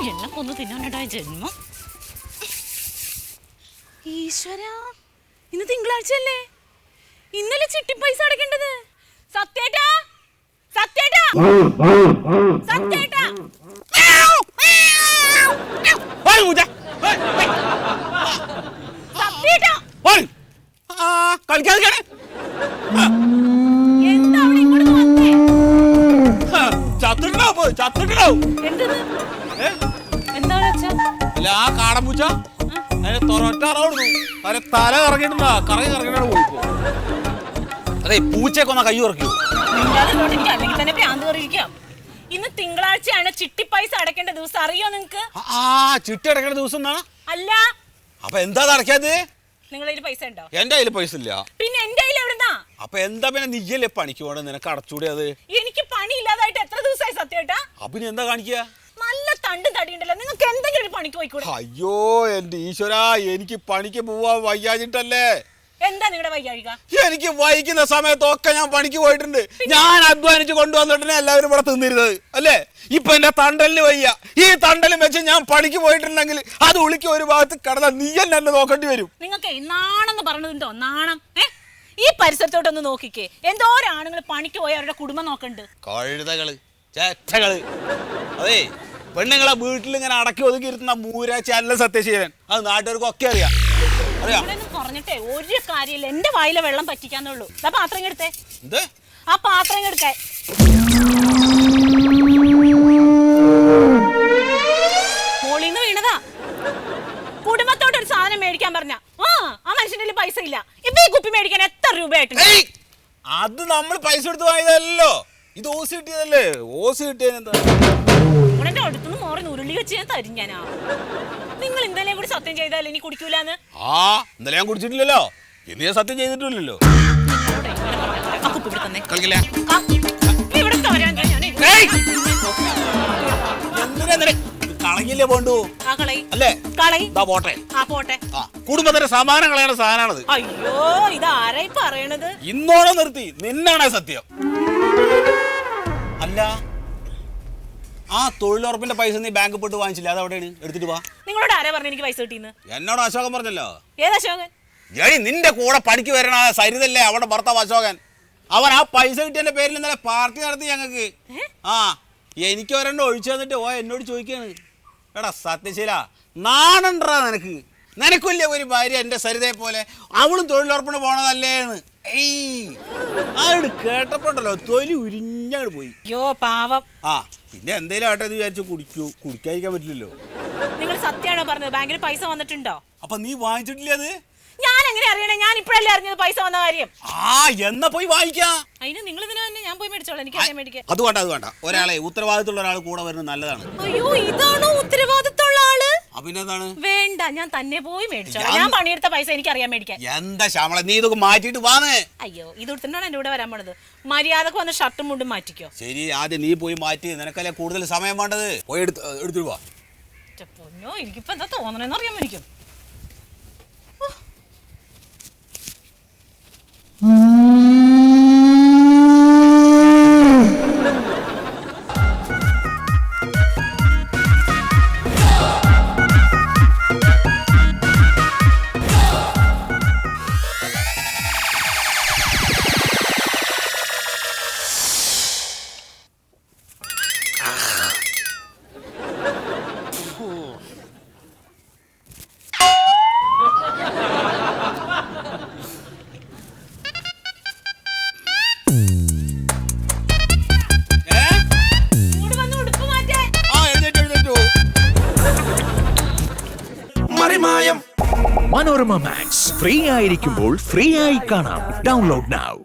എന്നെ കൊന്നു തിന്നാനുണ്ടായ ജന്മം. ഈശ്വര, ഇന്ന് തിങ്കളാഴ്ചയല്ലേ? ഇന്നലെ ചിട്ടി പൈസ അടയ്ക്കേണ്ടത്. സത്യേട്ടാ, സത്യേട്ടാ, സത്യേട്ടാ. എന്താ അവിടെ ഇങ്ങോട്ട് വന്നേ? അല്ല ആ കാടമ്പൂച്ച അതിനെ തൊറട്ടാറോടുന്നു അതിനെ തല കറങ്ങിട്ടുണ്ടാ കറങ്ങി കറങ്ങിട്ടാണ് പോയിപ്പോ. അതെ പൂച്ചയൊക്കെ ഒന്നാ കൈ ഉറക്കൂ. അല്ലെങ്കിൽ തന്നെ ഭ്രാന്ത് കറിയിക്കാം. ഇന്ന് തിങ്കളാഴ്ചയാണ് ചിട്ടി പൈസ അടയ്ക്കേണ്ട ദിവസം. അറിയോ നിങ്ങക്ക്? ആ ചിട്ടി അടയ്ക്കേണ്ട ദിവസം എന്നാ? അല്ല. അപ്പൊ എന്താ അടയ്ക്കാത്? നിങ്ങളുടെ കയ്യിൽ പൈസ ഉണ്ടോ? എന്റെ കയ്യിൽ പൈസ ഇല്ല. പിന്നെ എന്റെ കയ്യിൽ എവിടുന്നാ? അപ്പൊ എന്താ പിന്നെ നീയല്ലേ പണിക്ക് പോണേ? നിനക്ക് അടച്ചൂടെ അത്? എനിക്ക് പണി ഇല്ലാതായിട്ട് എത്ര ദിവസമായി സത്യേട്ടാ? അപ്പൊ നീ എന്താ കാണിക്കുക? നല്ല തണ്ടും തടിയുണ്ടല്ലോ, നിങ്ങൾക്ക് എന്തെങ്കിലും പണിക്ക് പോയിക്കൂടെ? അയ്യോ എന്റെ ഈശ്വരാ, എനിക്ക് പണിക്ക് പോവാ വയ്യാഞ്ഞിട്ടല്ലേ. എന്താ നിങ്ങളുടെ വയ്യാഴിക? എനിക്ക് വൈകുന്ന സമയത്തൊക്കെ ഞാൻ പണിക്ക് പോയിട്ടുണ്ട്. ഞാൻ അധ്വാനിച്ച് കൊണ്ടുവന്നിട്ടാണ് എല്ലാവരും ഇവിടെ തിന്നിരുന്നത് അല്ലേ? ഇപ്പൊ എന്റെ തണ്ടലിന് വയ്യ. ഈ തണ്ടലും വെച്ച് ഞാൻ പണിക്ക് പോയിട്ടുണ്ടെങ്കിൽ അത് ഉളിക്ക് ഒരു ഭാഗത്ത് കിടന്ന നീ എന്നെ നോക്കേണ്ടി വരും. നിങ്ങൾക്ക് നാണെന്ന് പറഞ്ഞതുണ്ടോ? നാണം. ഈ പരിസരത്തോട്ടൊന്ന് നോക്കിക്കേ, എന്തോരം ആണുങ്ങൾ പണിക്ക് പോയി അവരുടെ കുടുംബം നോക്കണ്ട്. കഴുതകള്, ചേറ്റകള്. അതെ, പെണ്ണുങ്ങളെ വീട്ടിലിങ്ങനെ അടക്കി ഒതുക്കി ഇരുത്തുന്ന മൂര ചാനൽ സത്യശീലൻ, അത് നാട്ടുകാർക്കൊക്കെ അറിയാം. പറഞ്ഞിട്ടേ ഒരു കാര്യമില്ല, എന്റെ വായിലെ വെള്ളം പറ്റിക്കാന്നുള്ളൂ. ആ പാത്രം എടുത്തേ. എന്ത്? ആ പാത്രം എടുക്കാൻ. മോളിന്ന് വീണതാ. കുടുംബത്തോട്ട് ഒരു സാധനം മേടിക്കാൻ പറഞ്ഞ ആ മനുഷ്യന്റെ പൈസ ഇല്ല. ഇപ്പൊ ഈ കുപ്പി മേടിക്കാൻ എത്ര രൂപയായിട്ടുണ്ട്? അത് നമ്മൾ പൈസ എടുത്ത് വാങ്ങിയതല്ലോ, ഇത് ഓസ് കിട്ടിയതല്ലേ. ഓസ് കിട്ടിയതെന്താ? എന്റെ അടുത്തുനിന്ന് മോറി ഉരുളി വെച്ച് ഞാൻ തരും. ഞാനാ നിങ്ങൾ ഇന്നലെ കൂടി സത്യം ചെയ്താൽ ഇനി കുടിക്കൂലെന്ന്. ആ ഇന്നലെ ഞാൻ കുടിച്ചിട്ടില്ലല്ലോ, ഇന്ന് ഞാൻ സത്യം ചെയ്തിട്ടില്ലല്ലോ. കളയില്ലേ പോണ്ടു അല്ലേ? പോട്ടെ പോട്ടെ. കുടുംബത്തിന്റെ സമാനം കളയണ സാധനമാണത്. അയ്യോ, ഇതാരായി പറയണത്? ഇന്നോടെ നിർത്തി, നിന്നാണേ സത്യം. അല്ല, ആ തൊഴിലുറപ്പിന്റെ പൈസ നീ ബാങ്കിൽ പോയിട്ട് വാങ്ങിച്ചില്ല, അത് എവിടെയാണ്? എടുത്തിട്ട് വാ. നിങ്ങളോട് ആരാ പറഞ്ഞു എനിക്ക് പൈസ കിട്ടിയെന്ന്? എന്നോട് അശോകൻ പറഞ്ഞല്ലോ. ഏത് അശോകൻ? നിന്റെ കൂടെ പണിക്ക് വരണ സരിതല്ലേ, അവിടെ ഭർത്താവ് അശോകൻ. അവൻ ആ പൈസ കിട്ടിയതിന്റെ പേരിൽ ഇന്നലെ പാർട്ടി നടത്തി ഞങ്ങൾക്ക്. ആ എനിക്ക് ഒരെണ്ണം ഒഴിച്ചു തന്നിട്ട് എന്നോട് ചോദിക്കാണ്, എടാ സത്യശീല നാണണ്ടാ നിനക്ക്? നിനക്കില്ലേ ഒരു ഭാര്യ എന്റെ സരിതയെ പോലെ? അവളും തൊഴിലുറപ്പിന് പോണതല്ലേന്ന്. ആട് കേട്ടപ്പോണ്ടല്ലോ തൊലി ഉരിഞ്ഞാട് പോയി. അയ്യോ പാവം. ആ പിന്നെ എന്തേലും ആട്ടെ എന്ന് വിചാരിച്ചു കുടിക്കാതിരിക്കാൻ പറ്റില്ലല്ലോ. നിങ്ങൾ സത്യമാണോ പറഞ്ഞത്? ബാങ്കിൽ പൈസ വന്നിട്ടുണ്ടോ? അപ്പൊ നീ വാങ്ങിച്ചിട്ടില്ലേ അത്? ഞാൻ എങ്ങനെ അറിയണേ? ഞാൻ ഇപ്പഴല്ലേ അറിഞ്ഞത് പൈസ വന്ന കാര്യം. എന്നാ പോയി വാങ്ങിക്കാ. അതിന് നിങ്ങൾ ഇതിനെ തന്നെ ഞാൻ പോയി മേടിച്ചോളാം. എനിക്ക് അറിയാൻ മേടിക്കാം. അത് വേണ്ട. ഒരാളെ ഉത്തരവാദിത്തമുള്ള ഒരാൾ കൂടെ വരുന്നത് നല്ലതാണ്. അയ്യോ, ഇതാണോ ഉത്തരവാദിത്തമുള്ള ആള്? പിന്നെന്താണ്? വേണ്ട, ഞാൻ തന്നെ പോയി മേടിച്ചോളാം. ഞാൻ പണിയെടുത്ത പൈസ എനിക്ക് അറിയാൻ മേടിക്കാൻ. എന്താ ശ്യാമള, നീ ഇതൊക്കെ മാറ്റിട്ട് വാന്നേ. അയ്യോ, ഇത് ഉടുത്തിട്ടാണ് എന്റെ കൂടെ വരാൻ പോണത്. മര്യാദക്ക് വന്ന് ഷർട്ടും മുണ്ടും മാറ്റിക്കോ. ശരി, ആദ്യം നീ പോയി മാറ്റി. നിനക്കല്ലേ കൂടുതൽ സമയം വേണ്ടത്. പോയി എടുത്തിട്ട് വാ. പൊന്നോ, എനിക്കിപ്പോ എന്താ തോന്നണെന്ന് അറിയാൻ മേടിക്കും. മറിമായം. മനോരമ മാക്സ് ഫ്രീ ആയിരിക്കുമ്പോൾ ഫ്രീ ആയി കാണാം. Download now.